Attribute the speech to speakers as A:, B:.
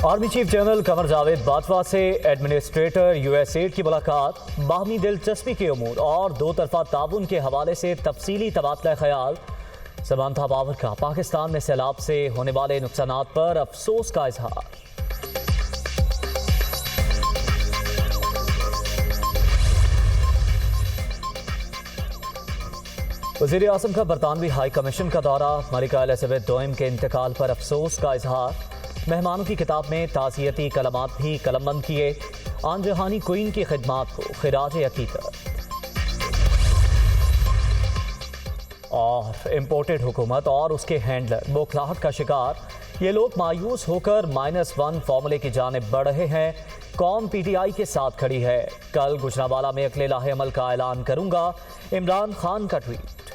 A: Army chief general Qamar Javed Bajwa से administrator USAID की मुलाकात, बाहमी दिलचस्पी के उमूर और दो तरफा ताउन के हवाले से तफसीली तबादला ख्याल। समांथा पावर का पाकिस्तान में सैलाब से होने वाले नुकसानात पर अफसोस का इजहार। वज़ीर आज़म का बरतानवी हाई कमीशन का दौरा, मलिका एलिज़ाबेथ दोयम के इंतकाल पर अफसोस का इजहार। मेहमानों की किताब में ताज़ियती कलमात भी कलमबंद किए, आन जहानी क्वीन की खिदमात को खिराज अकीदत। और इम्पोर्टेड हुकूमत और उसके हैंडलर बौखलाहट का शिकार, ये लोग मायूस होकर -1 फार्मूले की जानिब बढ़ रहे हैं। कौम PTI के साथ खड़ी है, कल गुजरांवाला में अगले लाहे अमल का ऐलान करूंगा, इमरान खान का ट्वीट।